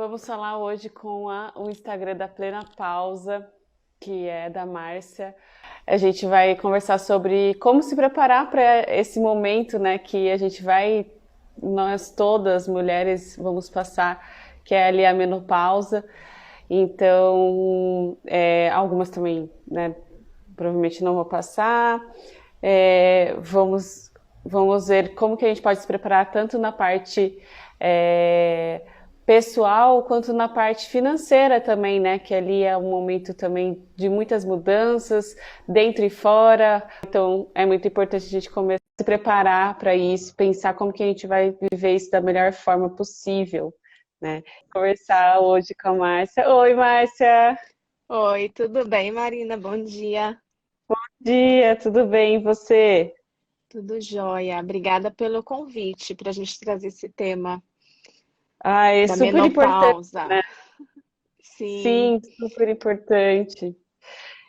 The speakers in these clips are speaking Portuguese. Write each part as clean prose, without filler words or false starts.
Vamos falar hoje com o Instagram da Plena Pausa, que é da Márcia. A gente vai conversar sobre como se preparar para esse momento, né, que a gente vai, nós todas mulheres vamos passar, que é ali a menopausa. Então, algumas também, né, provavelmente não vou passar. Vamos ver como que a gente pode se preparar tanto na parte pessoal quanto na parte financeira também, né? Que ali é um momento também de muitas mudanças dentro e fora. Então é muito importante a gente começar a se preparar para isso, pensar como que a gente vai viver isso da melhor forma possível, né? Conversar hoje com a Márcia. Oi, Márcia. Oi, tudo bem, Marina? Bom dia. Bom dia, tudo bem? E você? Tudo jóia. Obrigada pelo convite para a gente trazer esse tema Ah, é da super importante, menopausa. né? Sim, Sim, super importante.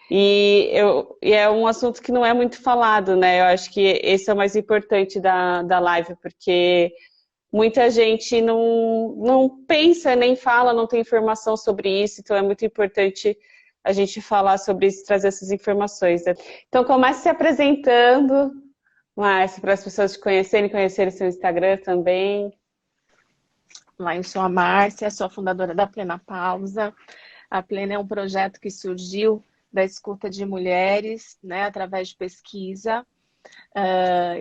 E é um assunto que não é muito falado, né? Eu acho que esse é o mais importante da live, porque muita gente não pensa, nem fala, não tem informação sobre isso, então é muito importante a gente falar sobre isso, trazer essas informações, né? Então comece se apresentando, Márcia, para as pessoas te conhecerem, conhecerem seu Instagram também. lá eu sou a Márcia, sou a fundadora da Plena Pausa. A Plena é um projeto que surgiu da escuta de mulheres, né, através de pesquisa.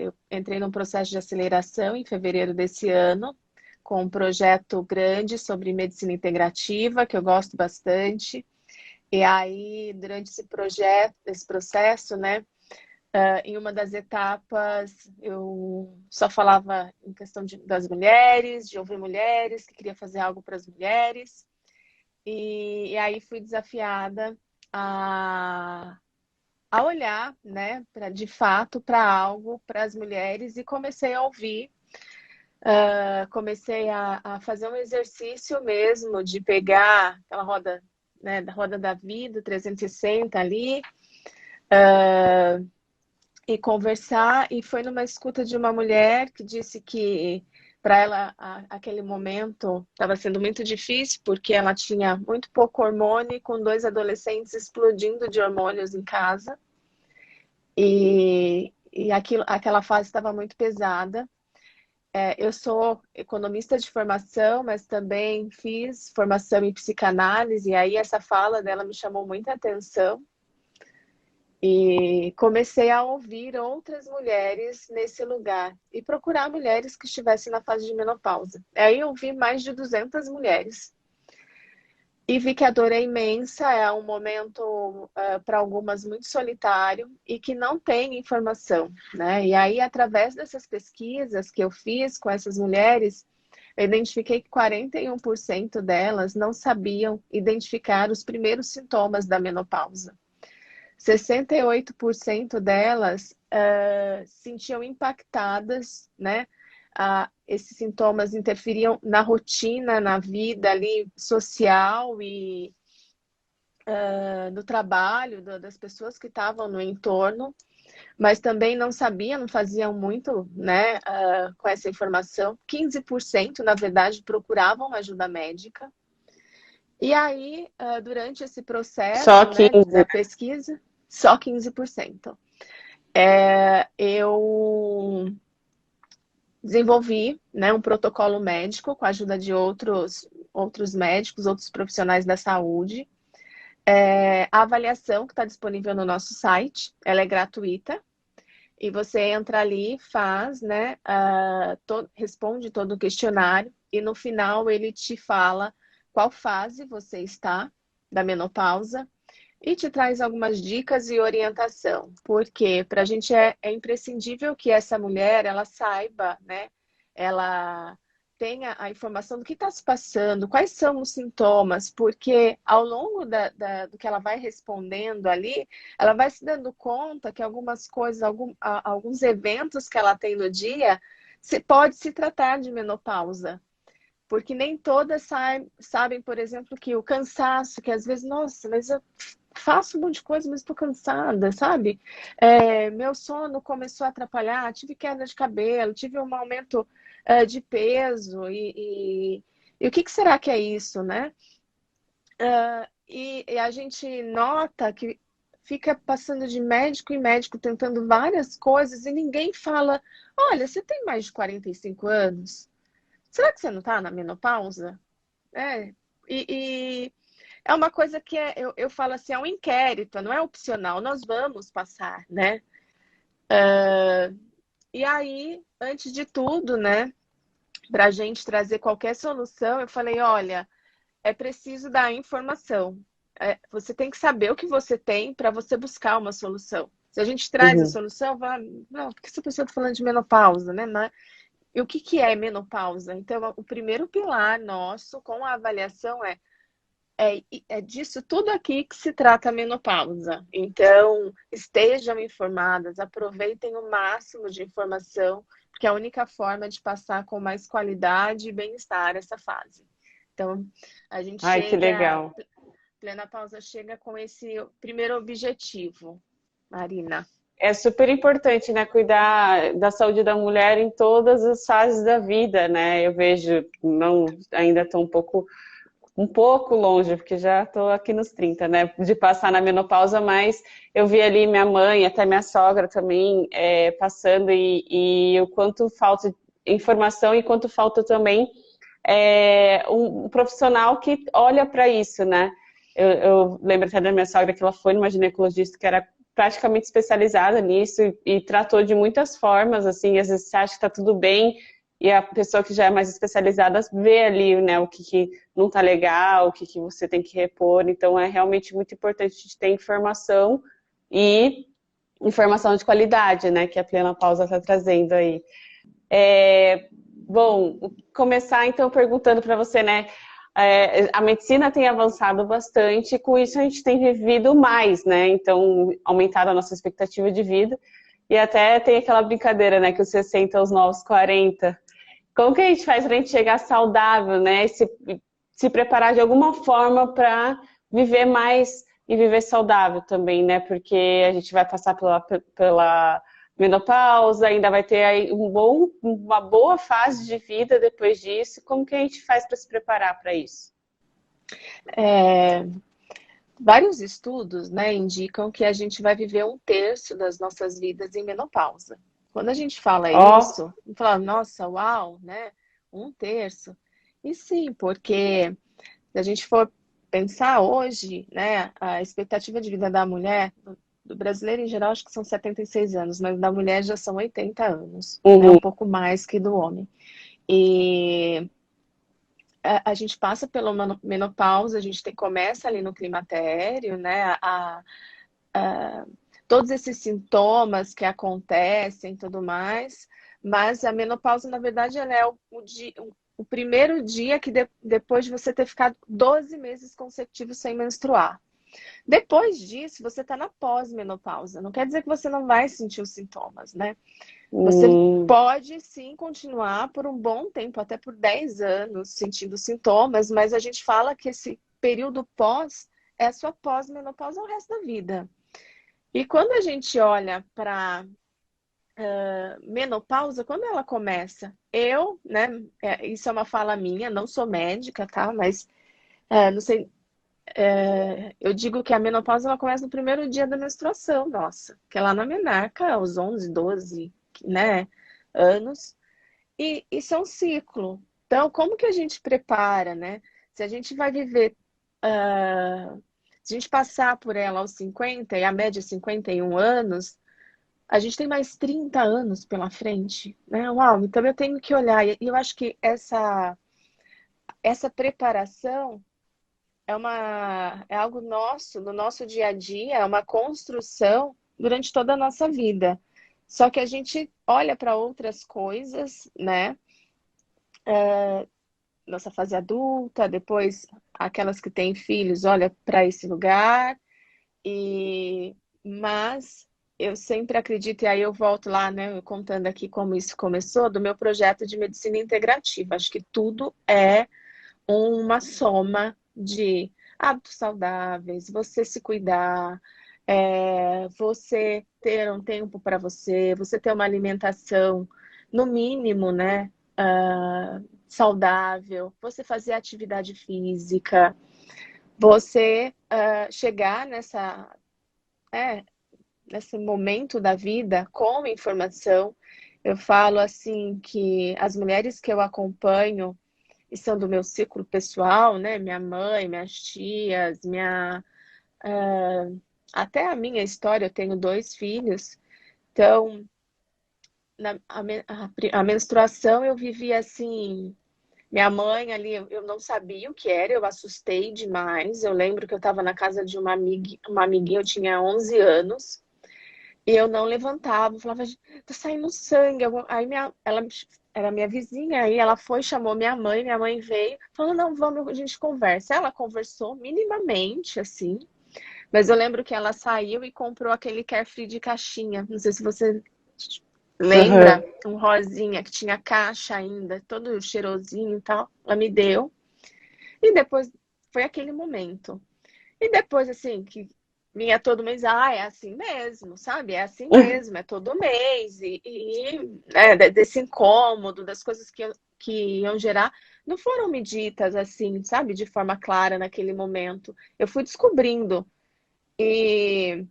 Eu entrei num processo de aceleração em fevereiro desse ano, com um projeto grande sobre medicina integrativa, que eu gosto bastante. E aí, durante esse projeto, esse processo, né, em uma das etapas, eu só falava em questão das mulheres, de ouvir mulheres, que queria fazer algo para as mulheres. E aí fui desafiada a, a olhar, né, de fato, para algo para as mulheres e comecei a ouvir. Comecei a fazer um exercício mesmo de pegar aquela roda, né, da roda da vida, 360 ali, e conversar. E foi numa escuta de uma mulher que disse que para ela aquele momento estava sendo muito difícil porque ela tinha muito pouco hormônio, com dois adolescentes explodindo de hormônios em casa. Aquela fase estava muito pesada. Eu sou economista de formação, mas também fiz formação em psicanálise, e aí essa fala dela me chamou muita atenção. E comecei a ouvir outras mulheres nesse lugar e procurar mulheres que estivessem na fase de menopausa. Aí eu vi mais de 200 mulheres e vi que a dor é imensa, é um momento para algumas muito solitário e que não tem informação, né? E aí, através dessas pesquisas que eu fiz com essas mulheres, eu identifiquei que 41% delas não sabiam identificar os primeiros sintomas da menopausa. 68% delas se sentiam impactadas, né? Esses sintomas interferiam na rotina, na vida ali social e do trabalho, das pessoas que estavam no entorno, mas também não sabiam, não faziam muito, né, com essa informação. 15%, na verdade, procuravam ajuda médica. E aí, durante esse Só processo, né, 15. da pesquisa, só 15%. Eu desenvolvi, né, um protocolo médico com a ajuda de outros médicos, outros profissionais da saúde. A avaliação que está disponível no nosso site, ela é gratuita. E você entra ali, faz, né, responde todo o questionário e no final ele te fala qual fase você está da menopausa e te traz algumas dicas e orientação, porque para a gente é imprescindível que essa mulher ela saiba, né? Ela tenha a informação do que está se passando, quais são os sintomas, porque ao longo do que ela vai respondendo ali, ela vai se dando conta que algumas coisas, alguns eventos que ela tem no dia, pode se tratar de menopausa. Porque nem todas sabem, por exemplo, que o cansaço, que às vezes, nossa, mas eu faço um monte de coisa, mas estou cansada, sabe? Meu sono começou a atrapalhar, tive queda de cabelo, tive um aumento de peso E o que será que é isso, né? E a gente nota que fica passando de médico em médico, tentando várias coisas, e ninguém fala: olha, você tem mais de 45 anos? Será que você não está na menopausa? É, e é uma coisa que eu falo assim, é um inquérito, não é opcional, nós vamos passar, né? E aí, antes de tudo, né, para a gente trazer qualquer solução, eu falei, olha, é preciso dar informação. Você tem que saber o que você tem para você buscar uma solução. Se a gente traz a Uhum. solução, vai, não, por que essa pessoa está falando de menopausa, né? E o que é menopausa? Então, o primeiro pilar nosso com a avaliação é disso tudo aqui que se trata a menopausa. Então, estejam informadas, aproveitem o máximo de informação, porque é a única forma de passar com mais qualidade e bem-estar essa fase. Então, a gente Ai, que chega, legal. Plena Pausa chega com esse primeiro objetivo, Marina. É super importante, né, cuidar da saúde da mulher em todas as fases da vida, né? Eu vejo, não, ainda estou um pouco longe, porque já estou aqui nos 30, né, de passar na menopausa, mas eu vi ali minha mãe, até minha sogra também, passando, e o quanto falta informação e quanto falta também um profissional que olha para isso, né? Eu lembro até da minha sogra que ela foi numa ginecologista que era praticamente especializada nisso e tratou de muitas formas, assim, às vezes você acha que está tudo bem e a pessoa que já é mais especializada vê ali, né, o que não está legal, o que você tem que repor, então é realmente muito importante a gente ter informação e informação de qualidade, né, que a Plena Pausa está trazendo aí. Bom, começar então perguntando para você, né? A medicina tem avançado bastante, e com isso a gente tem vivido mais, né? Então, aumentado a nossa expectativa de vida. E até tem aquela brincadeira, né? Que os 60 é os novos 40. Como que a gente faz para a gente chegar saudável, né? Se preparar de alguma forma para viver mais e viver saudável também, né? Porque a gente vai passar pela menopausa, ainda vai ter aí uma boa fase de vida depois disso. Como que a gente faz para se preparar para isso? É, vários estudos, né, indicam que a gente vai viver um terço das nossas vidas em menopausa. Quando a gente fala Ó, isso, fala, nossa, uau, né? Um terço. E sim, porque se a gente for pensar hoje, né, a expectativa de vida da mulher, do brasileiro em geral, acho que são 76 anos, mas da mulher já são 80 anos, né, um uhum, pouco mais que do homem. E a gente passa pela menopausa, começa ali no climatério, né, todos esses sintomas que acontecem e tudo mais, mas a menopausa, na verdade, ela é o primeiro dia que depois de você ter ficado 12 meses consecutivos sem menstruar. Depois disso, você está na pós-menopausa. Não quer dizer que você não vai sentir os sintomas, né? Você hum, pode sim continuar por um bom tempo, até por 10 anos, sentindo sintomas, mas a gente fala que esse período pós é a sua pós-menopausa o resto da vida. E quando a gente olha para menopausa, quando ela começa? Né, isso é uma fala minha, não sou médica, tá? Mas não sei, eu digo que a menopausa ela começa no primeiro dia da menstruação, nossa, que é lá na menarca, aos 11, 12, né, anos. E isso é um ciclo. Então, como que a gente prepara, né? Se a gente vai viver, se a gente passar por ela aos 50 e a média é 51 anos, a gente tem mais 30 anos pela frente, né? Uau, então eu tenho que olhar. E eu acho que essa preparação é algo nosso, no nosso dia a dia, é uma construção durante toda a nossa vida. Só que a gente olha para outras coisas, né? Nossa fase adulta, depois aquelas que têm filhos, olha para esse lugar, mas eu sempre acredito, e aí eu volto lá, né, contando aqui como isso começou, do meu projeto de medicina integrativa. Acho que tudo é uma soma de hábitos saudáveis, você se cuidar, você ter um tempo para você ter uma alimentação, no mínimo, né? saudável, você fazer atividade física, você chegar nesse momento da vida com informação. Eu falo assim que as mulheres que eu acompanho e são do meu círculo pessoal, né? Minha mãe, minhas tias, até a minha história, eu tenho 2 filhos. Então, a menstruação eu vivi assim. Minha mãe ali, eu não sabia o que era, eu assustei demais. Eu lembro que eu estava na casa de uma amiguinha, eu tinha 11 anos, e eu não levantava, eu falava, tá saindo sangue. Aí ela era minha vizinha, aí ela foi, chamou minha mãe veio, falou, não, vamos, a gente conversa. Ela conversou minimamente, assim, mas eu lembro que ela saiu e comprou aquele Carefree de caixinha. Não sei se você Uhum. lembra, um rosinha que tinha caixa ainda, todo cheirosinho e tal. Ela me deu. E depois foi aquele momento. E depois, assim, que vinha todo mês, é assim mesmo, sabe? É assim mesmo, é todo mês. Desse incômodo, das coisas que iam gerar, não foram me ditas assim, sabe? De forma clara naquele momento. Eu fui descobrindo. E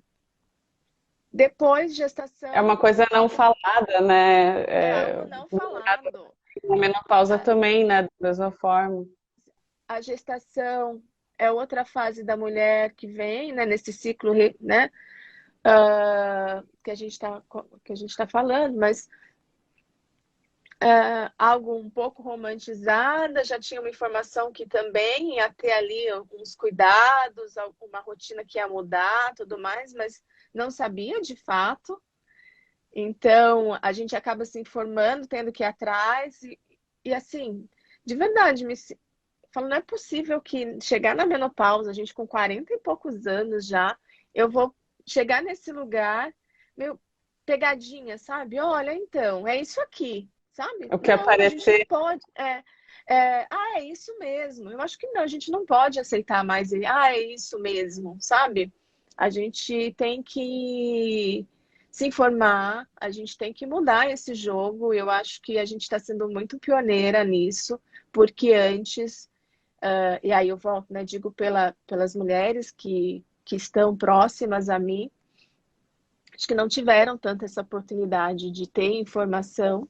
depois, É uma gestação, coisa não falada, né? é algo não falado. Na menopausa também, né? Da mesma forma. A gestação é outra fase da mulher que vem, né, nesse ciclo, né, que a gente tá falando, mas algo um pouco romantizada, já tinha uma informação que também ia ter ali alguns cuidados, uma rotina que ia mudar, tudo mais, mas não sabia de fato. Então, a gente acaba se informando, tendo que ir atrás, e assim, de verdade, falo, não é possível que chegar na menopausa, a gente com 40 e poucos anos já, eu vou chegar nesse lugar, meio pegadinha, sabe? Olha, então, é isso aqui, sabe? O que Não, a gente não aparecer. pode. É isso mesmo. Eu acho que não, a gente não pode aceitar mais é isso mesmo, sabe? A gente tem que se informar, a gente tem que mudar esse jogo. Eu acho que a gente está sendo muito pioneira nisso, porque antes e aí eu volto, né, digo pelas mulheres que estão próximas a mim, acho que não tiveram tanto essa oportunidade de ter informação,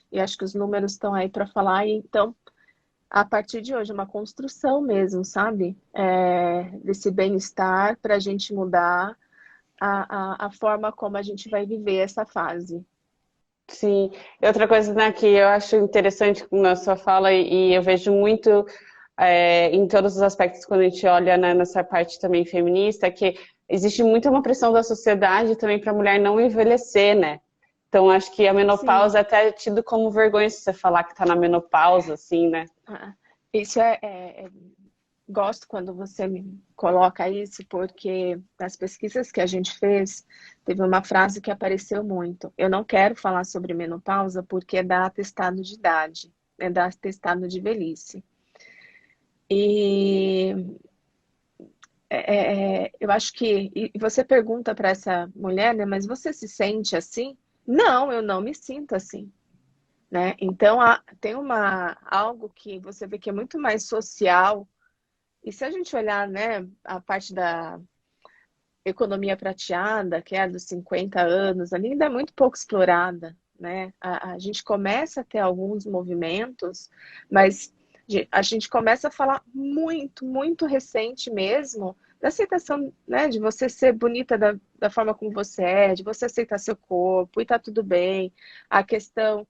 e acho que os números estão aí para falar, e então, a partir de hoje, uma construção mesmo, sabe? Desse bem-estar para a gente mudar a forma como a gente vai viver essa fase. Sim. E outra coisa, né, que eu acho interessante na sua fala, e eu vejo muito em todos os aspectos quando a gente olha, né, nessa parte também feminista, que existe muito uma pressão da sociedade também para a mulher não envelhecer, né? Então acho que a Sim. menopausa é até tido como vergonha se você falar que está na menopausa, assim, né? Isso gosto quando você me coloca isso, porque nas pesquisas que a gente fez, teve uma frase que apareceu muito. Eu não quero falar sobre menopausa porque dá atestado de idade, dá atestado de velhice. E eu acho que. E você pergunta para essa mulher, né? Mas você se sente assim? Não, eu não me sinto assim. Né? Então, tem algo que você vê que é muito mais social. E se a gente olhar, né, a parte da economia prateada, que é a dos 50 anos, ali ainda é muito pouco explorada, né? A gente começa a ter alguns movimentos, mas a gente começa a falar muito, muito recente mesmo da aceitação, né, de você ser bonita da forma como você é, de você aceitar seu corpo e tá tudo bem. A questão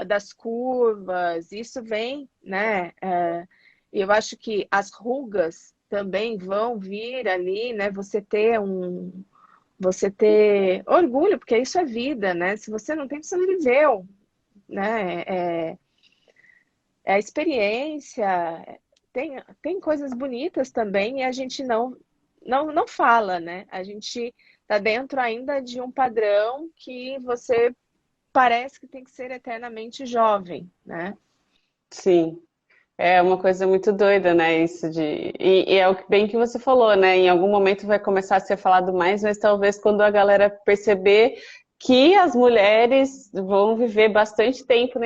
das curvas, isso vem, né? Eu acho que as rugas também vão vir ali, né? Você ter orgulho, porque isso é vida, né? Se você não tem, você não viveu, né? É a experiência, tem coisas bonitas também e a gente não fala, né? A gente tá dentro ainda de um padrão que você parece que tem que ser eternamente jovem, né? Sim. É uma coisa muito doida, né? Isso de. E é o bem que você falou, né? Em algum momento vai começar a ser falado mais, mas talvez quando a galera perceber que as mulheres vão viver bastante tempo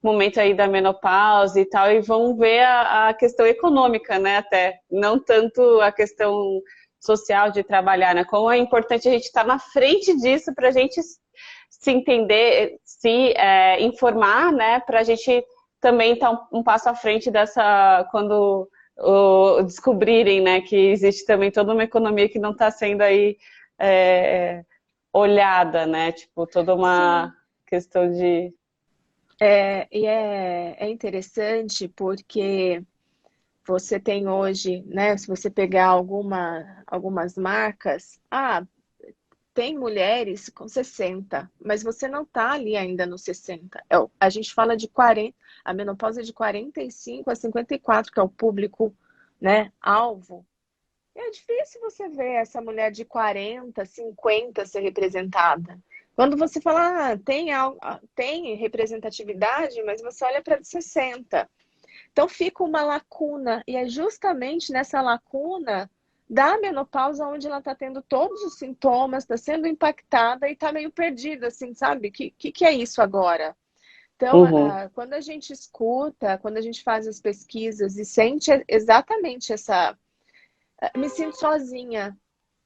momento aí da menopausa e tal, e vão ver a questão econômica, né, até, não tanto a questão social de trabalhar, né, como é importante a gente estar na frente disso para a gente se entender, se informar, né, para a gente também estar um passo à frente dessa, quando descobrirem, né, que existe também toda uma economia que não está sendo aí olhada, né, tipo, toda uma Sim. questão de... É interessante porque você tem hoje, né? Se você pegar algumas marcas, tem mulheres com 60, mas você não está ali ainda nos 60. A gente fala de 40, a menopausa é de 45 a 54, que é o público, né, alvo. E é difícil você ver essa mulher de 40, 50 ser representada. Quando você fala, tem representatividade, mas você olha para 60. Então fica uma lacuna, e é justamente nessa lacuna da menopausa onde ela está tendo todos os sintomas, está sendo impactada e está meio perdida, assim, sabe? Que é isso agora? Então, Uhum. quando a gente escuta, quando a gente faz as pesquisas e sente exatamente essa. Me sinto sozinha.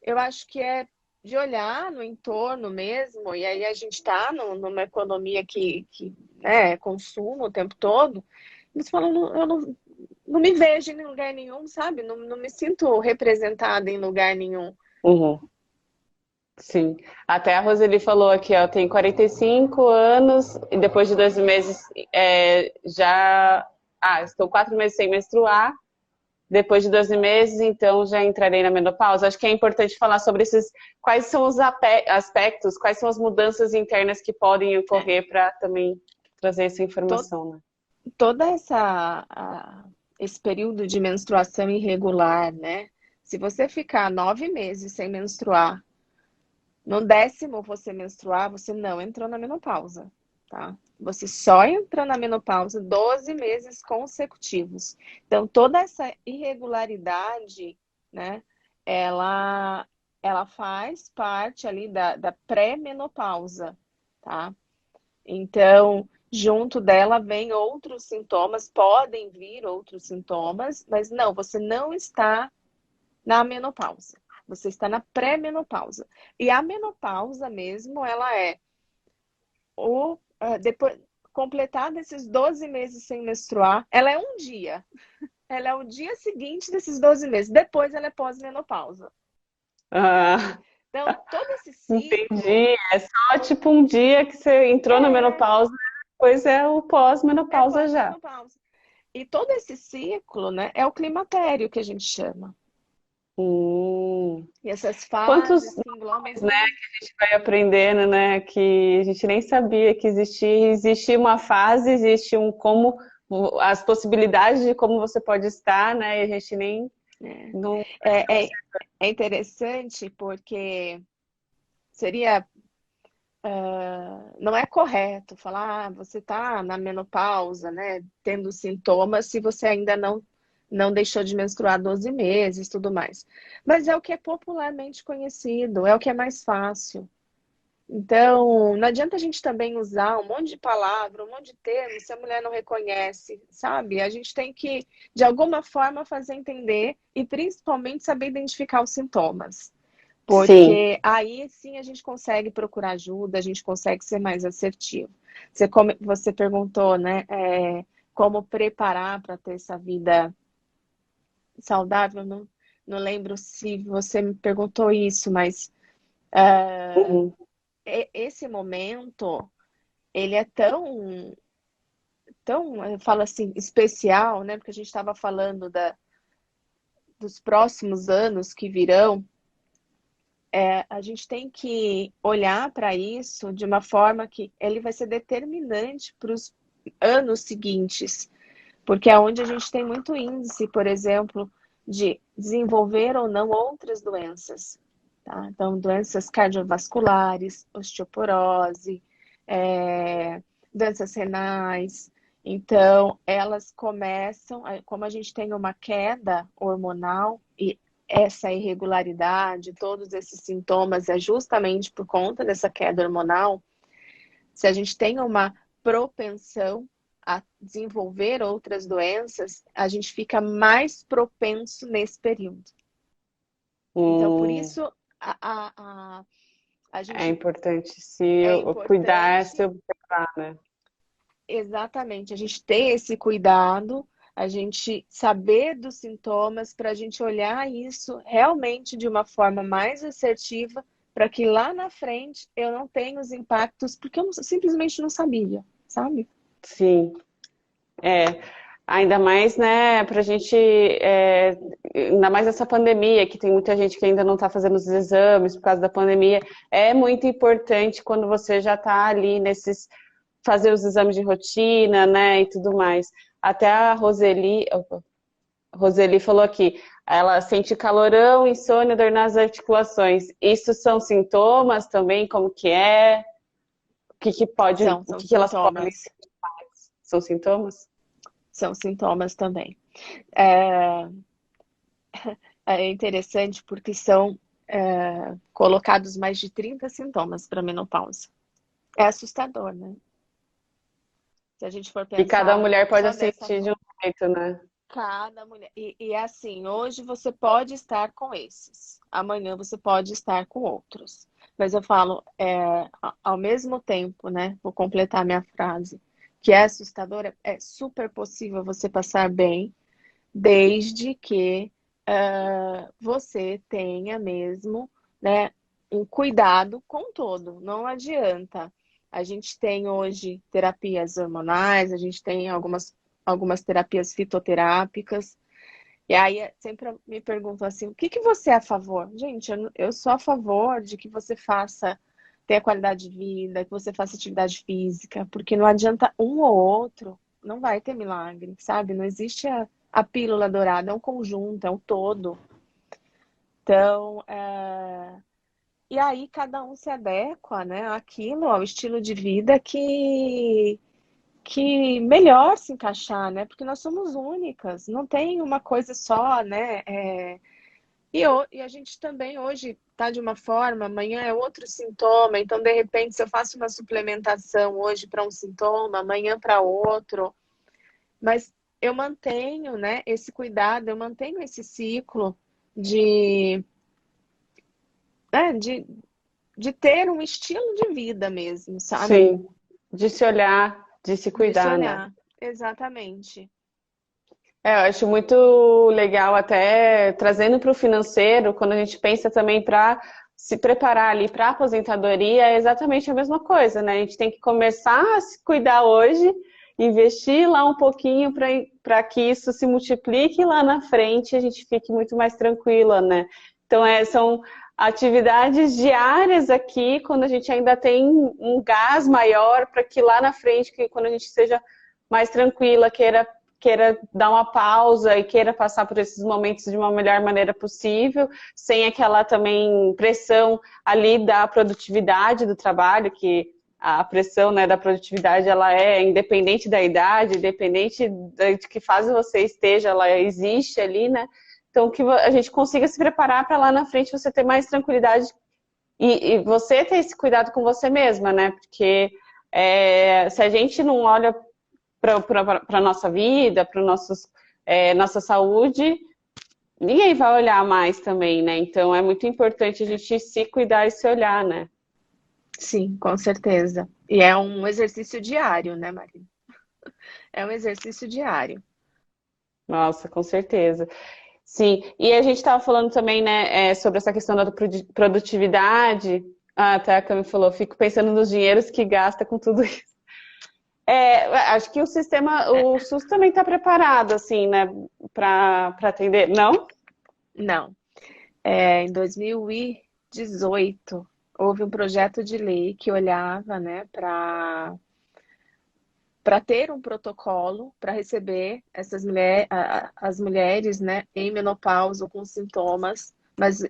Eu acho que é de olhar no entorno mesmo, e aí a gente está numa economia que né, consumo o tempo todo. Eles falam, eu não me vejo em lugar nenhum, sabe? Não me sinto representada em lugar nenhum. Uhum. Sim. Até a Roseli falou aqui, ó, tem 45 anos e depois de 12 meses já... Ah, estou 4 meses sem menstruar. Depois de 12 meses, então, já entrarei na menopausa. Acho que é importante falar sobre esses... Quais são os aspectos, quais são as mudanças internas que podem ocorrer para também trazer essa To- informação, né? Toda esse período de menstruação irregular, né? Se você ficar 9 meses sem menstruar, no 10º você menstruar, você não entrou na menopausa, tá? Você só entrou na menopausa 12 meses consecutivos. Então, toda essa irregularidade, né? Ela, ela faz parte ali da pré-menopausa, tá? Então, junto dela vem outros sintomas, podem vir outros sintomas, mas não, você não está na menopausa. Você está na pré-menopausa. E a menopausa mesmo, ela é depois completar esses 12 meses sem menstruar, ela é um dia. Ela é o dia seguinte desses 12 meses. Depois ela é pós-menopausa. Ah, Então, todo esse ciclo entendi. É só tipo um dia que você entrou na é, menopausa, depois é o é pós-menopausa já. pós-menopausa. E todo esse ciclo, né, é o climatério que a gente chama. Hum. E essas Quantos fases que englobam né, tudo. a gente vai aprendendo, né, que a gente nem sabia que existia, existia uma fase, existe um como, as possibilidades de como você pode estar, né, e a gente nem, Né? não, É interessante porque seria, não é correto falar, você está na menopausa, né, tendo sintomas, se você ainda não deixou de menstruar 12 meses, tudo mais. Mas é o que é popularmente conhecido, é o que é mais fácil. Então, não adianta a gente também usar um monte de palavra, um monte de termo, se a mulher não reconhece, sabe? A gente tem que, de alguma forma, fazer entender e principalmente saber identificar os sintomas. sim, Porque aí sim a gente consegue procurar ajuda, a gente consegue ser mais assertivo. Você perguntou, né, como preparar para ter essa vida saudável. Não lembro se você me perguntou isso, mas uhum, esse momento, ele é tão, eu falo assim, especial, né? Porque a gente estava falando dos próximos anos que virão. A gente tem que olhar para isso de uma forma que ele vai ser determinante para os anos seguintes, porque é onde a gente tem muito índice, por exemplo, de desenvolver ou não outras doenças. Tá? Então, doenças cardiovasculares, osteoporose, doenças renais. Então, elas começam, como a gente tem uma queda hormonal e essa irregularidade, todos esses sintomas é justamente por conta dessa queda hormonal. Se a gente tem uma propensão a desenvolver outras doenças, a gente fica mais propenso nesse período. Então, por Hum, isso, a é gente importante é cuidar, importante, se observar, né? exatamente, a gente ter esse cuidado, a gente saber dos sintomas, para a gente olhar isso realmente de uma forma mais assertiva, para que lá na frente eu não tenha os impactos, porque eu simplesmente não sabia, sabe? Sim, é. Ainda mais, né, pra gente, ainda mais essa pandemia, que tem muita gente que ainda não está fazendo os exames por causa da pandemia, é muito importante quando você já está ali nesses, fazer os exames de rotina, né, e tudo mais. Até a Roseli falou aqui, ela sente calorão, insônia, dor nas articulações. Isso são sintomas também? Como que é? O São que que elas podem sintomas. ser? São sintomas? São sintomas também. É, é interessante porque são colocados mais de 30 sintomas para menopausa. É assustador, né? Se a gente for E cada pensar mulher pode só dessa sentir de um forma. jeito, né? Cada mulher. E é assim, hoje você pode estar com esses, amanhã você pode estar com outros. Mas eu falo, ao mesmo tempo, né? Vou completar minha frase, que é assustadora, é super possível você passar bem, desde que você tenha mesmo, né, um cuidado com todo. Não adianta. A gente tem hoje terapias hormonais, a gente tem algumas terapias fitoterápicas. E aí sempre me perguntam assim, o que que você é a favor? Gente, eu sou a favor de que você faça, tenha qualidade de vida, que você faça atividade física, porque não adianta um ou outro, não vai ter milagre, sabe? Não existe a pílula dourada, é um conjunto, é um todo. Então, e aí cada um se adequa, né, àquilo, ao estilo de vida que melhor se encaixar, né? Porque nós somos únicas, não tem uma coisa só, né? E a gente também hoje está de uma forma, amanhã é outro sintoma. Então, de repente, se eu faço uma suplementação hoje para um sintoma, amanhã para outro, mas eu mantenho, né, esse cuidado, eu mantenho esse ciclo de, né, de ter um estilo de vida mesmo, sabe? Sim, de se olhar, de se De se cuidar, né? olhar. Exatamente. Eu acho muito legal até trazendo para o financeiro, quando a gente pensa também para se preparar ali para a aposentadoria, é exatamente a mesma coisa, né? A gente tem que começar a se cuidar hoje, investir lá um pouquinho para que isso se multiplique lá na frente e a gente fique muito mais tranquila, né? Então, são atividades diárias aqui, quando a gente ainda tem um gás maior, para que lá na frente, que quando a gente seja mais tranquila, queira dar uma pausa e queira passar por esses momentos de uma melhor maneira possível, sem aquela também pressão ali da produtividade do trabalho, que a pressão, né, da produtividade ela é independente da idade, independente de que fase você esteja, ela existe ali, né? Então que a gente consiga se preparar para lá na frente você ter mais tranquilidade e você ter esse cuidado com você mesma, né? Porque se a gente não olha para a nossa vida, para nossa saúde, ninguém vai olhar mais também, né? Então é muito importante a gente se cuidar e se olhar, né? Sim, com certeza. E é um exercício diário, né, Maria? É um exercício diário. Nossa, com certeza. Sim, e a gente estava falando também, né, sobre essa questão da produtividade. Ah, até a Cami falou, fico pensando nos dinheiros que gasta com tudo isso. Acho que o SUS também está preparado, assim, né, para atender. Não? Não. Em 2018, houve um projeto de lei que olhava, né, para ter um protocolo para receber as mulheres, né, em menopausa ou com sintomas, mas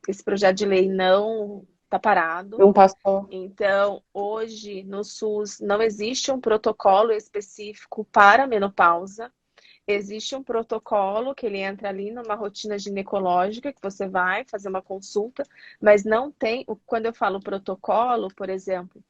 esse projeto de lei não está parado. Não passou. Então, hoje no SUS não existe um protocolo específico para a menopausa. Existe um protocolo que ele entra ali numa rotina ginecológica, que você vai fazer uma consulta, mas não tem. Quando eu falo protocolo, por exemplo,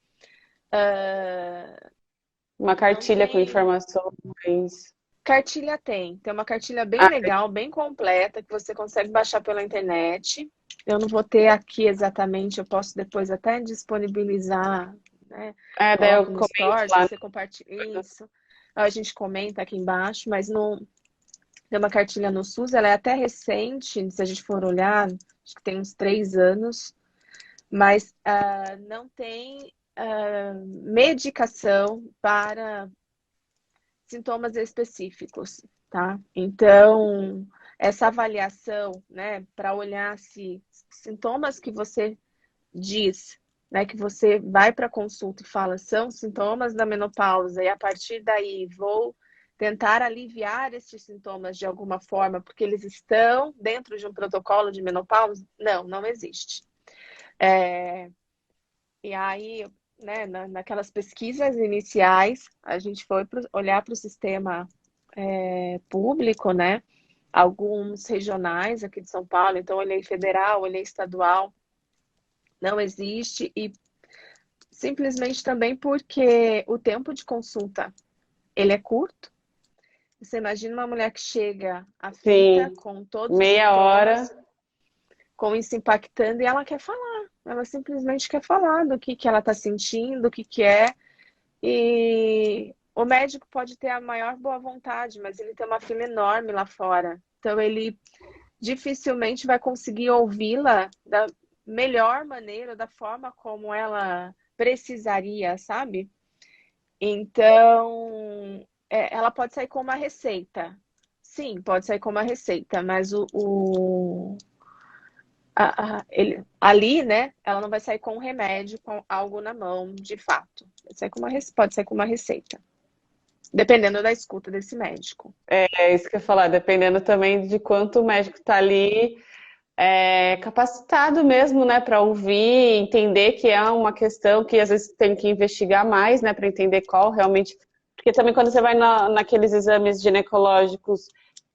Uma Não cartilha com tem. informações. Cartilha tem uma cartilha bem legal, bem completa, que você consegue baixar pela internet. Eu não vou ter aqui exatamente, eu posso depois até disponibilizar, né? Daí eu Coloco no comento Stories, lá. você compartilha isso. A gente comenta aqui embaixo, mas não tem uma cartilha no SUS, ela é até recente, se a gente for olhar, acho que tem uns 3 anos, mas não tem medicação para sintomas específicos, tá? Então, essa avaliação, né, para olhar se sintomas que você diz, né, que você vai para consulta e fala são sintomas da menopausa e a partir daí vou tentar aliviar esses sintomas de alguma forma porque eles estão dentro de um protocolo de menopausa? Não, não existe. E aí, né, naquelas pesquisas iniciais, a gente foi olhar para o sistema público, né? Alguns regionais aqui de São Paulo, então olhei federal, olhei estadual, não existe, e simplesmente também porque o tempo de consulta ele é curto. Você imagina uma mulher que chega aflita, Sim, com todos os meia hora. sintomas, com isso impactando, e ela quer falar. Ela simplesmente quer falar do que ela está sentindo, o que é. E o médico pode ter a maior boa vontade, mas ele tem uma fila enorme lá fora. Então, ele dificilmente vai conseguir ouvi-la da melhor maneira, da forma como ela precisaria, sabe? Então, ela pode sair com uma receita. Sim, pode sair com uma receita, mas ali, né, ela não vai sair com um remédio, com algo na mão, de fato. Pode sair com uma receita, dependendo da escuta desse médico. É isso que eu ia falar, dependendo também de quanto o médico está ali capacitado mesmo, né, para ouvir, entender que é uma questão que às vezes tem que investigar mais, né, para entender qual realmente. Porque também quando você vai naqueles exames ginecológicos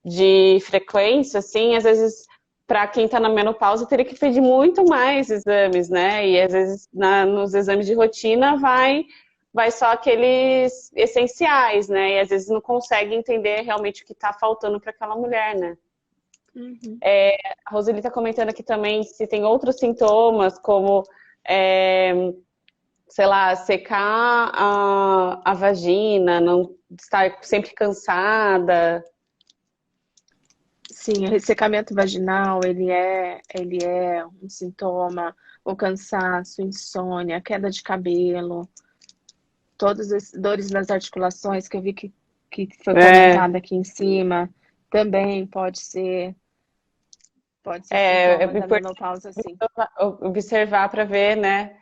de frequência, assim, às vezes para quem está na menopausa teria que pedir muito mais exames, né? E às vezes nos exames de rotina vai só aqueles essenciais, né? E às vezes não consegue entender realmente o que está faltando para aquela mulher, né? Uhum. A Roseli está comentando aqui também se tem outros sintomas, como, sei lá, secar a vagina, não estar sempre cansada. Sim, o ressecamento vaginal, ele é um sintoma, o cansaço, insônia, queda de cabelo, todas as dores nas articulações que eu vi que foi É, comentada aqui em cima, também pode ser é sintoma da importante menopausa, sim. observar para ver, né?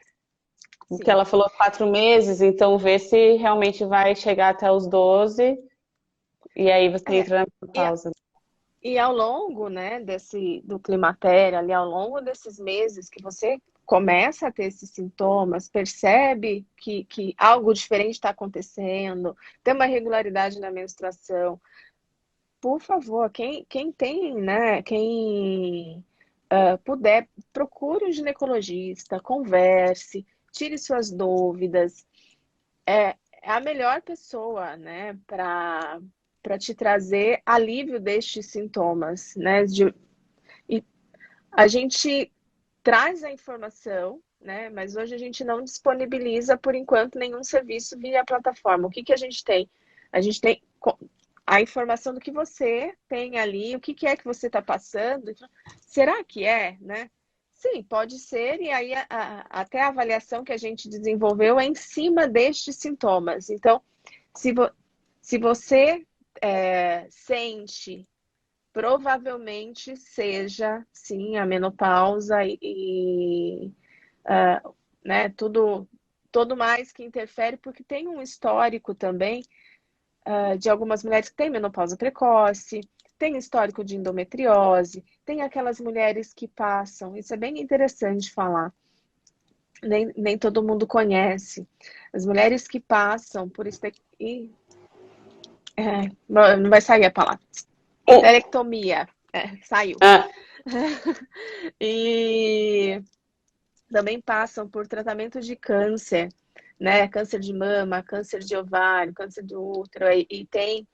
O que Sim. ela falou, 4 meses, então ver se realmente vai chegar até os 12, e aí você É, entra na e, pausa. e ao longo, né, do climatério, ali ao longo desses meses que você começa a ter esses sintomas, percebe que algo diferente está acontecendo, tem uma irregularidade na menstruação, por favor, quem tem, né, quem puder, procure um ginecologista, converse, tire suas dúvidas. É a melhor pessoa, né, para te trazer alívio destes sintomas, né? E a gente traz a informação, né? Mas hoje a gente não disponibiliza, por enquanto, nenhum serviço via plataforma. O que a gente tem? A gente tem a informação do que você tem ali, o que é que você está passando. Será que é, né? Sim, pode ser, e aí até a avaliação que a gente desenvolveu é em cima destes sintomas. Então, se você sente, provavelmente seja, sim, a menopausa né, todo mais que interfere, porque tem um histórico também de algumas mulheres que têm menopausa precoce, tem histórico de endometriose, tem aquelas mulheres que passam, isso é bem interessante falar, nem todo mundo conhece, as mulheres que passam por não vai sair a palavra, esterectomia, saiu. Ah, E também passam por tratamento de câncer, né? Câncer de mama, câncer de ovário, câncer do útero, e tem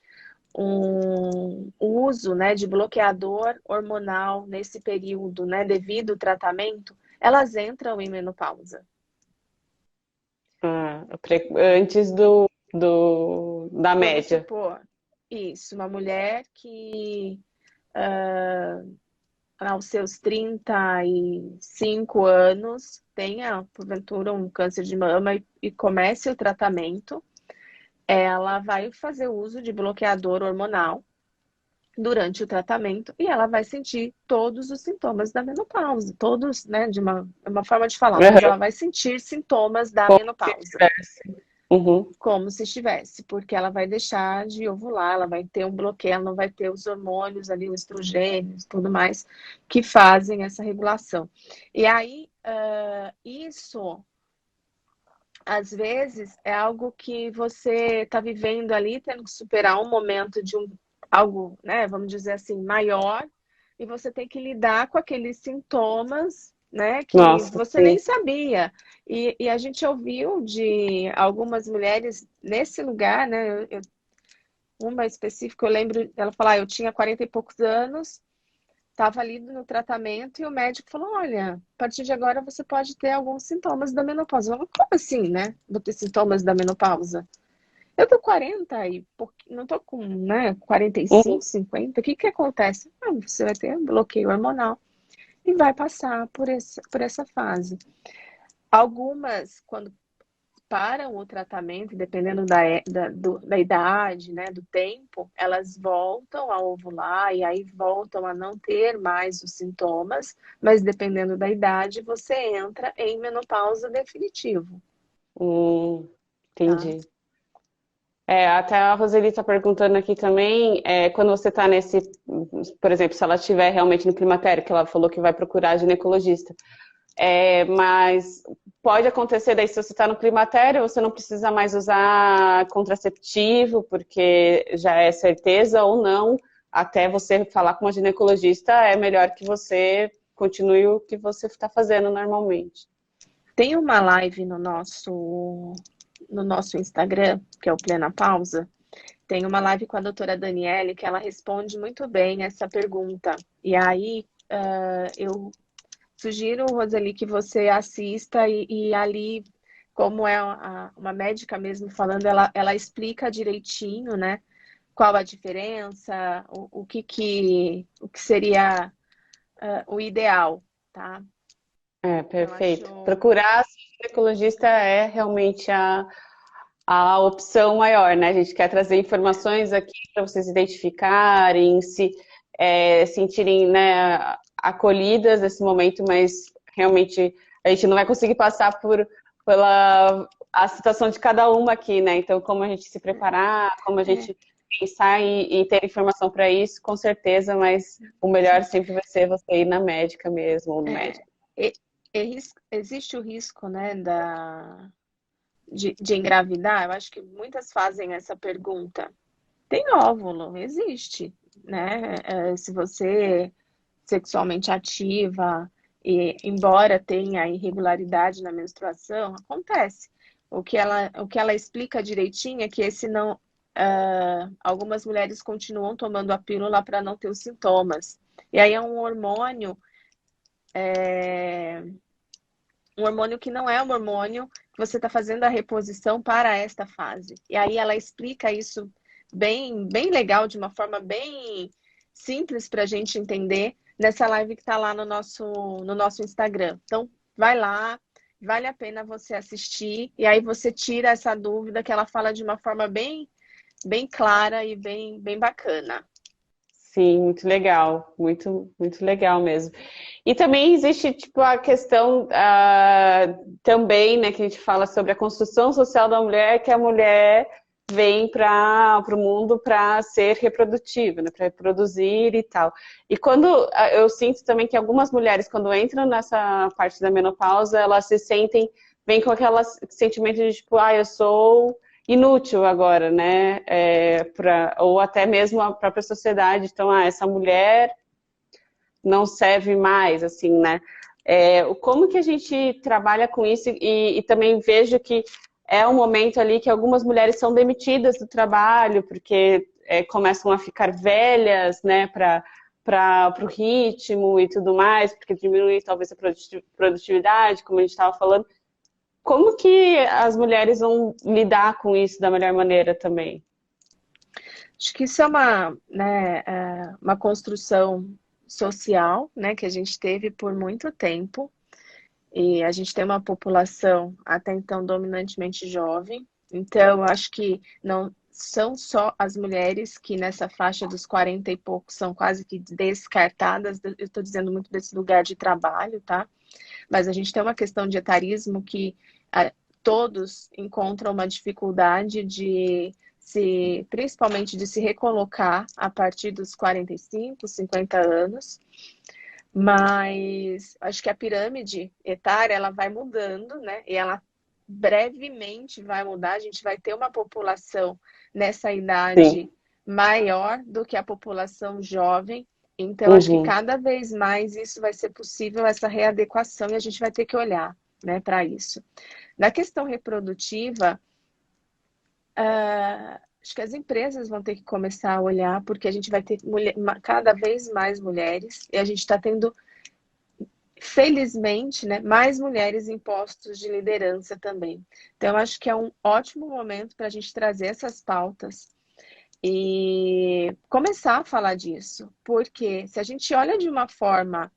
um uso, né, de bloqueador hormonal nesse período, né, devido ao tratamento, elas entram em menopausa. Antes da Vamos média. supor, isso, uma mulher que aos seus 35 anos tenha, porventura, um câncer de mama e comece o tratamento, ela vai fazer uso de bloqueador hormonal durante o tratamento e ela vai sentir todos os sintomas da menopausa, todos, né, de uma forma de falar, mas ela vai sentir sintomas da Como se menopausa. tivesse. Uhum. Como se estivesse, porque ela vai deixar de ovular, ela vai ter um bloqueio, ela não vai ter os hormônios ali, os estrogênios, tudo mais, que fazem essa regulação. E aí, isso, às vezes, é algo que você está vivendo ali, tendo que superar um momento de algo, né, vamos dizer assim, maior, e você tem que lidar com aqueles sintomas, né, que Nossa, você nem sim. sabia. E a gente ouviu de algumas mulheres nesse lugar, né, uma específica, eu lembro dela falar, eu tinha 40 e poucos anos, estava ali no tratamento e o médico falou, olha, a partir de agora você pode ter alguns sintomas da menopausa. Eu falei, como assim, né? Vou ter sintomas da menopausa? Eu tô 40 e não tô com, né, 45, Uhum. 50. O que que acontece? Você vai ter bloqueio hormonal e vai passar por essa fase. Algumas, quando param o tratamento, dependendo da idade, né, do tempo, elas voltam a ovular e aí voltam a não ter mais os sintomas, mas dependendo da idade, você entra em menopausa definitivo, tá? Entendi. Até a Roseli está perguntando aqui também, quando você está nesse, por exemplo, se ela estiver realmente no climatério, que ela falou que vai procurar ginecologista. Mas pode acontecer daí, se você está no climatério, você não precisa mais usar contraceptivo, porque já é certeza ou não, até você falar com uma ginecologista, é melhor que você continue o que você está fazendo normalmente. Tem uma live no nosso Instagram, que é o Plena Pausa. Tem uma live com a doutora Daniele que ela responde muito bem essa pergunta. E aí eu sugiro, Roseli, que você assista e ali, como é uma médica mesmo falando, ela explica direitinho, né? Qual a diferença, o que seria o ideal, tá? Eu Perfeito. acho. Procurar ginecologista é realmente a opção maior, né? A gente quer trazer informações aqui para vocês identificarem, se sentirem, né, acolhidas nesse momento, mas realmente a gente não vai conseguir passar pela a situação de cada uma aqui, né? Então, como a gente se preparar, como a gente pensar e ter informação para isso, com certeza, mas o melhor sempre vai ser você ir na médica mesmo, ou no É, médico. e- existe o risco, né, de engravidar? Eu acho que muitas fazem essa pergunta. Tem óvulo, existe, né? Se você é sexualmente ativa e embora tenha irregularidade na menstruação, acontece. O que ela explica direitinho é que esse não, algumas mulheres continuam tomando a pílula para não ter os sintomas. E aí é um hormônio que não é um hormônio que você está fazendo a reposição para esta fase. E aí ela explica isso bem, bem legal, de uma forma bem simples para a gente entender nessa live que está lá no nosso Instagram. Então, vai lá, vale a pena você assistir e aí você tira essa dúvida que ela fala de uma forma bem, bem clara e bem, bem bacana. Sim, muito legal, muito, muito legal mesmo. E também existe, tipo, a questão também, né, que a gente fala sobre a construção social da mulher, que a mulher vem para o mundo para ser reprodutiva, né, para reproduzir e tal. E quando eu sinto também que algumas mulheres, quando entram nessa parte da menopausa, elas se sentem, vem com aquele sentimento de, tipo, eu sou inútil agora, né? Ou até mesmo a própria sociedade. Então, essa mulher não serve mais, assim, né? Como que a gente trabalha com isso e também vejo que é um momento ali que algumas mulheres são demitidas do trabalho, porque começam a ficar velhas, né, para o ritmo e tudo mais, porque diminui talvez a produtividade, como a gente estava falando. Como que as mulheres vão lidar com isso da melhor maneira também? Acho que isso é uma construção social, né, que a gente teve por muito tempo. E a gente tem uma população até então dominantemente jovem. Então, eu acho que não são só as mulheres que nessa faixa dos 40 e poucos são quase que descartadas. Eu estou dizendo muito desse lugar de trabalho, tá? Mas a gente tem uma questão de etarismo que todos encontram uma dificuldade principalmente de se recolocar a partir dos 45, 50 anos. Mas acho que a pirâmide etária ela vai mudando, né? E ela brevemente vai mudar. A gente vai ter uma população nessa Sim. idade maior do que a população jovem. Então, acho que Uhum. cada vez mais isso vai ser possível, essa readequação, e a gente vai ter que olhar, né, para isso. Na questão reprodutiva, acho que as empresas vão ter que começar a olhar, porque a gente vai ter cada vez mais mulheres, e a gente está tendo, felizmente, né, mais mulheres em postos de liderança também. Então, acho que é um ótimo momento para a gente trazer essas pautas e começar a falar disso, porque se a gente olha de uma forma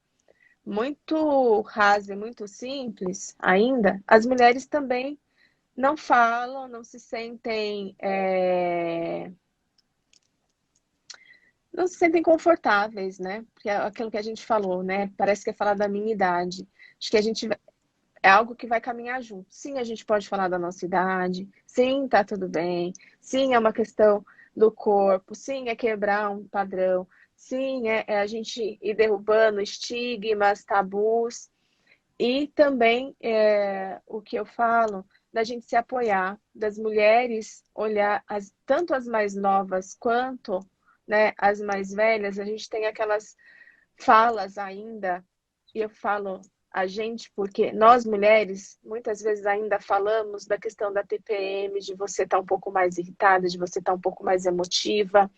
muito rasa e muito simples ainda, as mulheres também não falam, não se sentem não se sentem confortáveis, né? Porque é aquilo que a gente falou, né? Parece que é falar da minha idade. Acho que a gente é algo que vai caminhar junto. Sim, a gente pode falar da nossa idade. Sim, tá tudo bem. Sim, é uma questão do corpo. Sim, é quebrar um padrão. Sim, é a gente ir derrubando estigmas, tabus. E também o que eu falo da gente se apoiar, das mulheres olhar tanto as mais novas quanto, né, as mais velhas. A gente tem aquelas falas ainda, e eu falo a gente porque nós mulheres muitas vezes ainda falamos da questão da TPM, de você estar um pouco mais irritada, de você estar um pouco mais emotiva.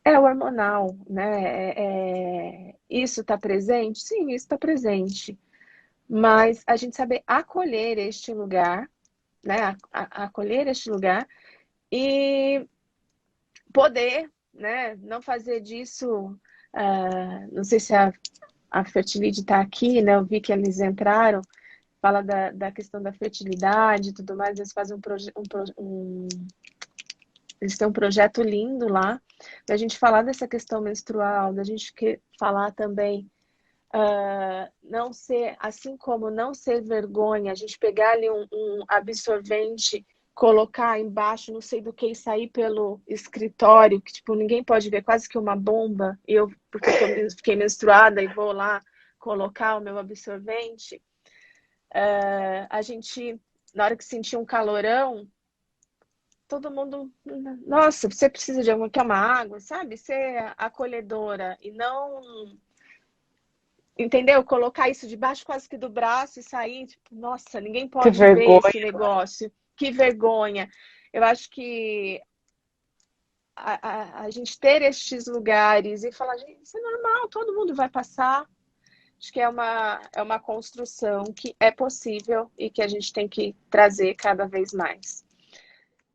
É o hormonal, né? Isso está presente? Sim, isso está presente. Mas a gente saber acolher este lugar, né? Acolher este lugar e poder, né? Não fazer disso. Não sei se a Fertilide está aqui, né? Eu vi que eles entraram, fala da questão da fertilidade e tudo mais. Eles fazem eles têm um projeto lindo lá, da gente falar dessa questão menstrual, da gente falar também. Não ser, assim como não ser vergonha, a gente pegar ali um absorvente, colocar embaixo, não sei do que, e sair pelo escritório, que tipo, ninguém pode ver, quase que uma bomba, e eu, porque eu fiquei menstruada e vou lá colocar o meu absorvente. A gente, na hora que sentir um calorão, todo mundo, nossa, você precisa de alguma, quer uma água, sabe? Ser acolhedora e não, entendeu? Colocar isso debaixo quase que do braço e sair, tipo, nossa, ninguém Que pode ver esse vergonha. negócio. Que vergonha. Eu acho que a gente ter estes lugares e falar, gente, isso é normal, todo mundo vai passar. Acho que é uma construção que é possível e que a gente tem que trazer cada vez mais.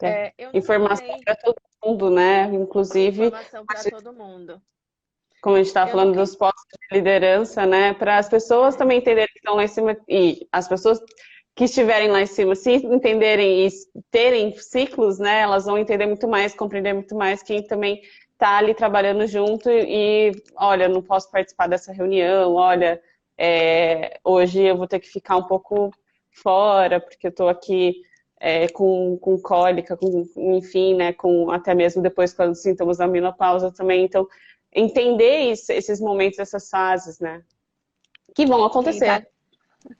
É. Eu não Informação sei para todo mundo, né? Inclusive, informação para todo mundo. como a gente está Eu não falando que dos postos de liderança, né? Para as pessoas também entenderem que estão lá em cima e as pessoas que estiverem lá em cima, se entenderem e terem ciclos, né? Elas vão entender muito mais, compreender muito mais quem também está ali trabalhando junto e, olha, não posso participar dessa reunião, olha, hoje eu vou ter que ficar um pouco fora porque eu estou aqui com cólica, enfim, né? Com até mesmo depois com os sintomas da menopausa também, então entender esses momentos, essas fases, né? Que vão quem tá, acontecer.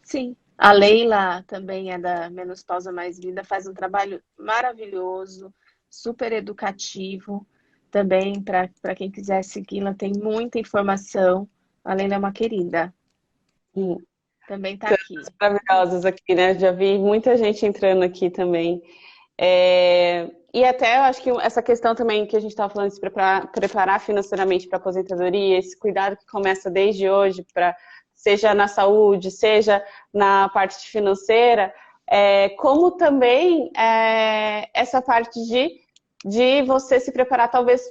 sim. A Leila também é da Menos Pausa Mais Vida, faz um trabalho maravilhoso, super educativo. Também, para quem quiser segui-la, tem muita informação. A Leila é uma querida. também está aqui. Maravilhosas aqui, né? Já vi muita gente entrando aqui também. E até eu acho que essa questão também que a gente estava falando de se preparar financeiramente para a aposentadoria, esse cuidado que começa desde hoje, seja na saúde, seja na parte financeira, como também essa parte de você se preparar talvez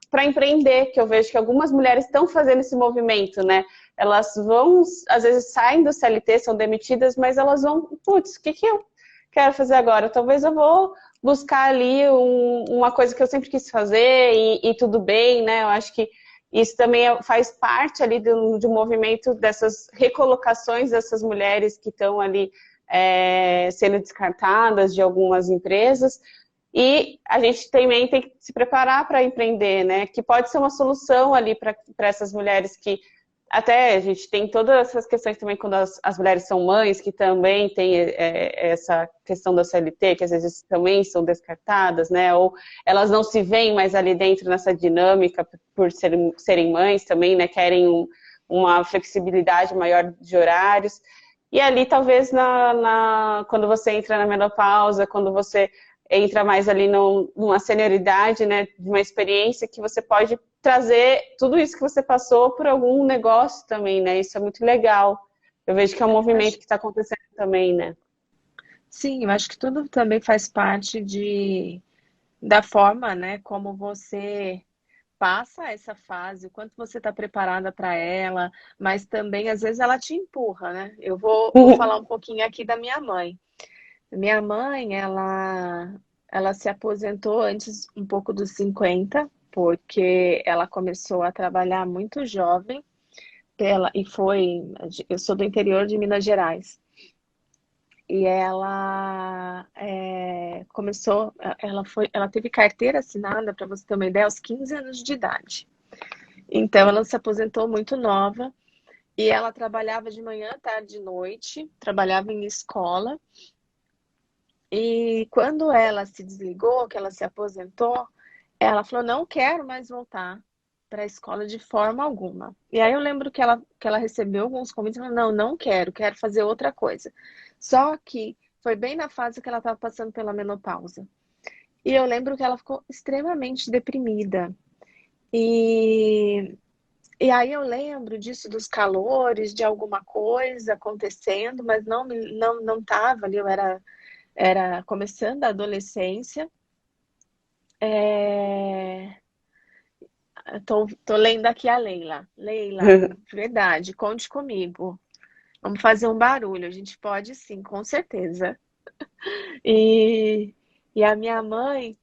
para empreender, que eu vejo que algumas mulheres estão fazendo esse movimento, né? Elas vão, às vezes saem do CLT, são demitidas, mas elas vão, putz, o que eu quero fazer agora? Talvez eu vou buscar ali uma coisa que eu sempre quis fazer e tudo bem, né? Eu acho que isso também faz parte ali do movimento dessas recolocações dessas mulheres que estão ali sendo descartadas de algumas empresas. E a gente também tem que se preparar para empreender, né? Que pode ser uma solução ali para essas mulheres que até a gente tem todas essas questões também quando as mulheres são mães, que também tem essa questão da CLT, que às vezes também são descartadas, né? Ou elas não se veem mais ali dentro nessa dinâmica por serem mães também, né? Querem uma flexibilidade maior de horários. E ali talvez quando você entra na menopausa, quando você entra mais ali numa senioridade, né, de uma experiência que você pode trazer tudo isso que você passou por algum negócio também, né? Isso é muito legal. Eu vejo que é um movimento que está acontecendo também, né? Sim, eu acho que tudo também faz parte da forma, né, como você passa essa fase, o quanto você está preparada para ela, mas também às vezes ela te empurra, né? Eu vou falar um pouquinho aqui da minha mãe. Minha mãe, ela se aposentou antes um pouco dos 50, porque ela começou a trabalhar muito jovem, eu sou do interior de Minas Gerais, e ela ela teve carteira assinada, para você ter uma ideia, aos 15 anos de idade. Então, ela se aposentou muito nova, e ela trabalhava de manhã, tarde e noite, trabalhava em escola. E quando ela se desligou, que ela se aposentou, ela falou: não quero mais voltar para a escola de forma alguma. E aí eu lembro que ela recebeu alguns convites e falou: não, não quero, quero fazer outra coisa. Só que foi bem na fase que ela estava passando pela menopausa. E eu lembro que ela ficou extremamente deprimida. E, e aí eu lembro disso, dos calores, de alguma coisa acontecendo, mas não estava ali, eu era começando a adolescência. É... Tô lendo aqui a Leila. Leila, verdade, conte comigo. Vamos fazer um barulho. A gente pode sim, com certeza. E, e a minha mãe,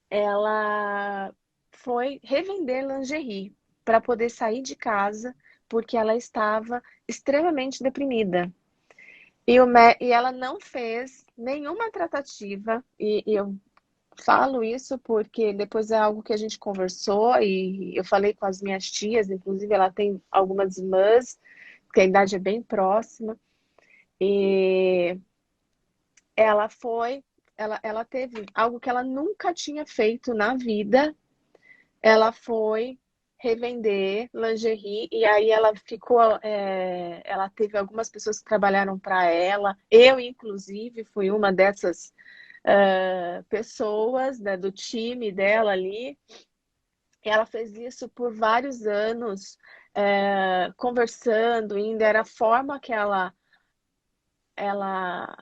ela foi revender lingerie para poder sair de casa, porque ela estava extremamente deprimida. E ela não fez nenhuma tratativa, e eu falo isso porque depois é algo que a gente conversou e eu falei com as minhas tias, inclusive ela tem algumas irmãs, que a idade é bem próxima, e ela teve algo que ela nunca tinha feito na vida. Ela foi revender lingerie e aí ela teve algumas pessoas que trabalharam para ela. Eu, inclusive, fui uma dessas pessoas, né, do time dela ali. E ela fez isso por vários anos, conversando, ainda era a forma que ela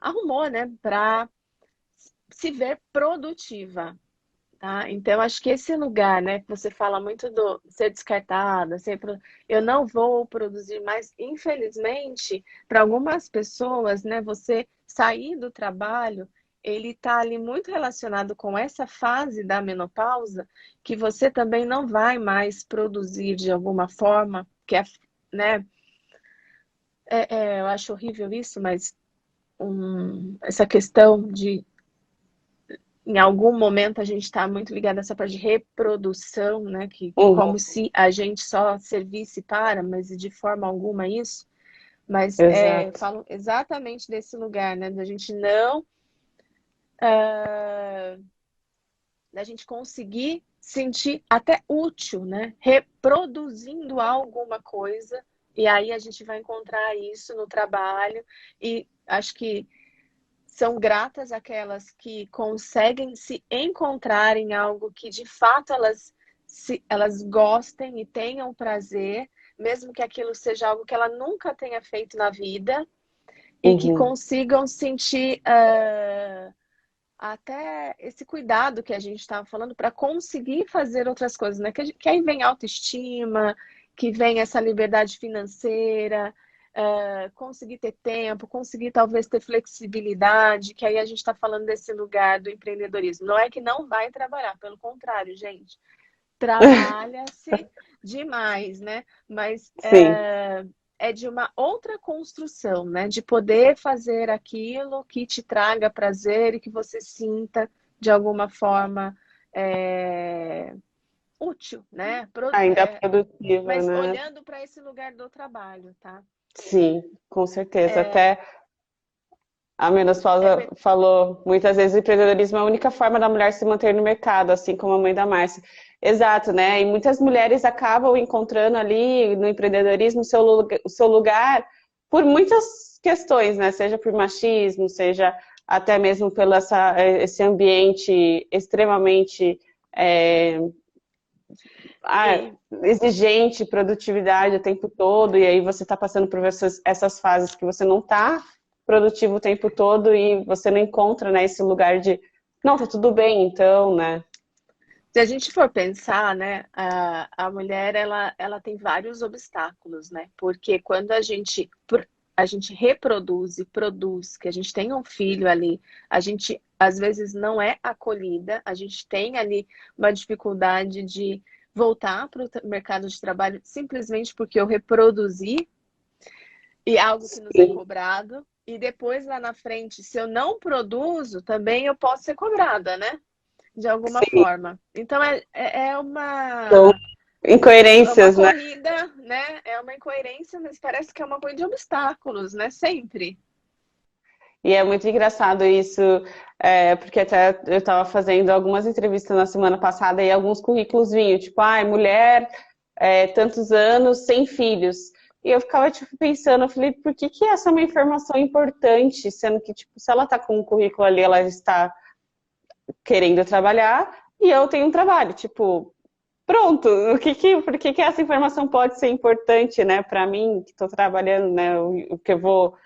arrumou, né, para se ver produtiva. Tá? Então, acho que esse lugar, né, que você fala muito do ser descartada, eu não vou produzir mais, infelizmente, para algumas pessoas, né, você sair do trabalho, ele está ali muito relacionado com essa fase da menopausa, que você também não vai mais produzir de alguma forma, né, eu acho horrível isso, mas essa questão de em algum momento a gente está muito ligado a essa parte de reprodução, né? Que como se a gente só servisse para, mas de forma alguma isso. Mas Exato. falo exatamente desse lugar, né? Da gente não, da gente conseguir sentir até útil, né? Reproduzindo alguma coisa E aí a gente vai encontrar isso no trabalho e acho que são gratas aquelas que conseguem se encontrar em algo que de fato elas gostem e tenham prazer, mesmo que aquilo seja algo que ela nunca tenha feito na vida, e que Uhum. consigam sentir até esse cuidado que a gente estava falando para conseguir fazer outras coisas, né? Que aí vem autoestima, que vem essa liberdade financeira, conseguir ter tempo, conseguir talvez ter flexibilidade, que aí a gente está falando desse lugar do empreendedorismo. Não é que não vai trabalhar, pelo contrário, gente. Trabalha-se demais, né? Mas Sim. é de uma outra construção, né? De poder fazer aquilo que te traga prazer e que você sinta de alguma forma útil, né? Ainda produtiva, Mas né? olhando para esse lugar do trabalho, tá? Sim, com certeza. É, Até a é, Menopausa falou, muitas vezes o empreendedorismo é a única forma da mulher se manter no mercado, assim como a mãe da Márcia. Exato, né? E muitas mulheres acabam encontrando ali no empreendedorismo o seu lugar por muitas questões, né? Seja por machismo, seja até mesmo pelo esse ambiente extremamente é, e, exigente, produtividade o tempo todo, e aí você está passando por essas fases que você não está produtivo o tempo todo e você não encontra, né, esse lugar de, não, tá tudo bem, então, né? Se a gente for pensar, né, a mulher ela tem vários obstáculos, né? Porque quando a gente reproduz e produz, que a gente tem um filho ali, a gente às vezes não é acolhida, a gente tem ali uma dificuldade de voltar para o mercado de trabalho simplesmente porque eu reproduzi e é algo que nos é Sim, cobrado. E depois lá na frente, se eu não produzo, também eu posso ser cobrada, né? De alguma sim. forma. Então é São uma incoerências, né? corrida, né? É uma incoerência, mas parece que é uma corrida de obstáculos, né? Sempre. E é muito engraçado isso, porque até eu estava fazendo algumas entrevistas na semana passada e alguns currículos vinham, tipo, ai, mulher, tantos anos, sem filhos. E eu ficava, tipo, pensando, eu falei, por que que essa é uma informação importante, sendo que, tipo, se ela está com um currículo ali, ela está querendo trabalhar e eu tenho um trabalho, tipo, pronto, por que que essa informação pode ser importante, né, para mim, que estou trabalhando, né, o que eu vou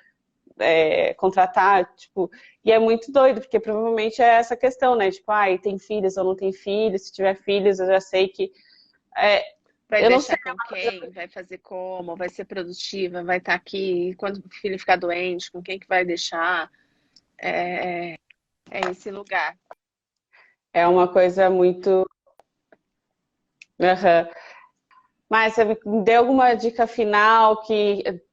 contratar, tipo, e é muito doido, porque provavelmente é essa questão, né? Tipo, ai, tem filhos ou não tem filhos, se tiver filhos, eu já sei que. É, Vai eu não sei. deixar com quem? Vai fazer como? Vai ser produtiva? Vai estar aqui? Quando o filho ficar doente, com quem que vai deixar? É esse lugar. É uma coisa muito. Uhum. Mas você me deu alguma dica final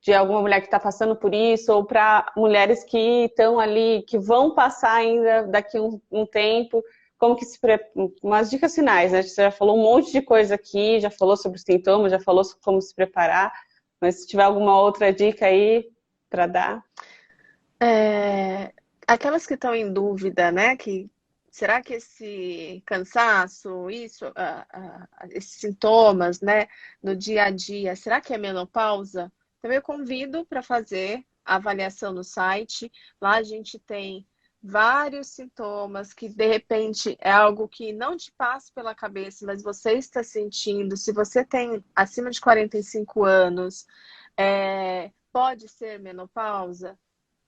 de alguma mulher que está passando por isso, ou para mulheres que estão ali, que vão passar ainda daqui um tempo, como que umas dicas finais, né? Você já falou um monte de coisa aqui, já falou sobre os sintomas, já falou sobre como se preparar, mas se tiver alguma outra dica aí para dar. É, aquelas que estão em dúvida, né? Que será que esse cansaço, isso, esses sintomas, né, no dia a dia, será que é menopausa? Então eu convido para fazer a avaliação no site. Lá a gente tem vários sintomas que de repente é algo que não te passa pela cabeça, mas você está sentindo. Se você tem acima de 45 anos, pode ser menopausa?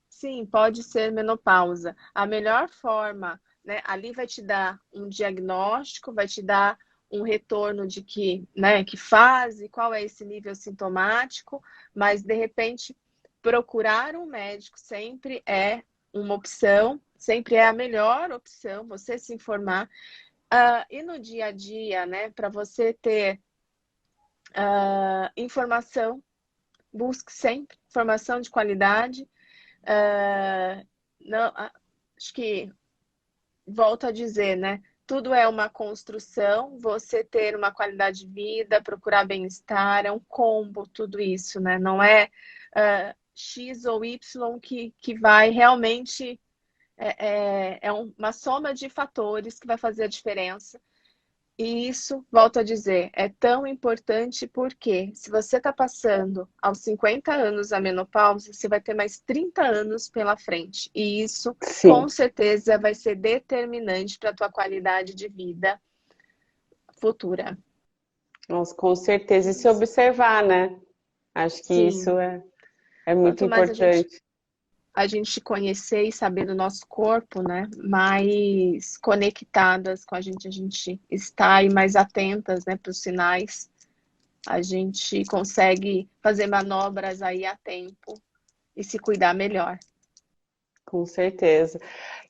Sim, pode ser menopausa. A melhor forma, né? Ali vai te dar um diagnóstico, vai te dar um retorno de que fase, qual é esse nível sintomático, mas de repente procurar um médico sempre é uma opção, sempre é a melhor opção, você se informar. E no dia a dia, né, para você ter informação, busque sempre informação de qualidade. É, não, acho que volto a dizer, né? Tudo é uma construção, você ter uma qualidade de vida, procurar bem-estar, é um combo, tudo isso, né? Não é X ou Y que vai realmente. Uma soma de fatores que vai fazer a diferença. E isso, volto a dizer, é tão importante porque se você está passando aos 50 anos a menopausa, você vai ter mais 30 anos pela frente. E isso, com Sim. certeza, vai ser determinante para a tua qualidade de vida futura. Nossa, com certeza. E se observar, né? Acho que isso Sim, é muito quanto mais importante. a gente conhecer e saber do nosso corpo, né, mais conectadas com a gente está e mais atentas, né, para os sinais, a gente consegue fazer manobras aí a tempo e se cuidar melhor. Com certeza.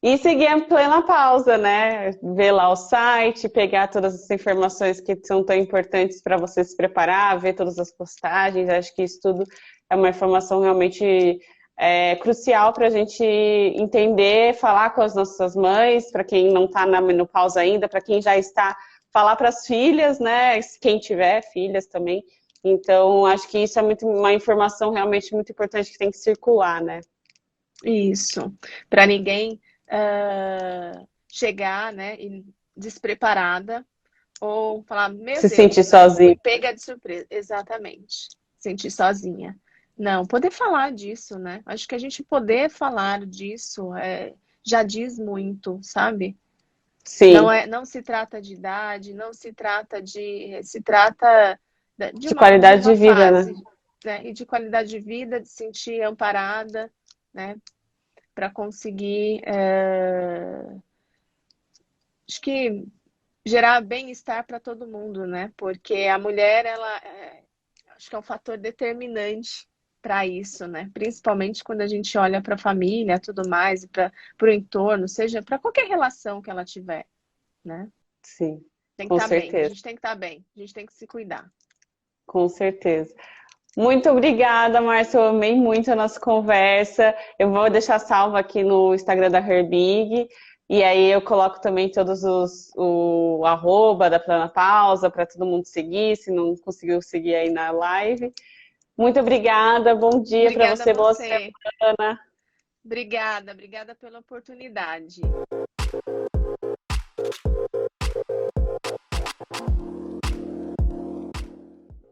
E seguir em plena pausa, né? Ver lá o site, pegar todas as informações que são tão importantes para você se preparar, ver todas as postagens. Acho que isso tudo é uma informação realmente crucial para a gente entender, falar com as nossas mães, para quem não está na menopausa ainda, para quem já está, falar para as filhas, né? Quem tiver filhas também. Então, acho que isso é uma informação realmente muito importante que tem que circular, né? Isso, para ninguém chegar, né, despreparada ou falar, meu Se sentir Deus, né, fui sozinho. pega de surpresa. Exatamente, sentir sozinha. Não, poder falar disso, né? Acho que a gente poder falar disso já diz muito, sabe? Sim. Não se trata de idade, não se trata se trata De de qualidade de uma vida, né? fase, né? E de qualidade de vida, de sentir amparada, né? Para conseguir, acho que gerar bem-estar para todo mundo, né? Porque a mulher, acho que é um fator determinante para isso, né? Principalmente quando a gente olha para a família, tudo mais, e para o entorno, seja para qualquer relação que ela tiver, né? Sim, Tem que com estar bem, a certeza, gente tem que estar bem, a gente tem que se cuidar. com certeza. Muito obrigada, Márcia. Eu amei muito a nossa conversa. Eu vou deixar salvo aqui no Instagram da Herbig. E aí eu coloco também todos o arroba da Plana Pausa para todo mundo seguir, se não conseguiu seguir aí na live. Muito obrigada, bom dia para Obrigada a você, boa você. semana. Obrigada pela oportunidade.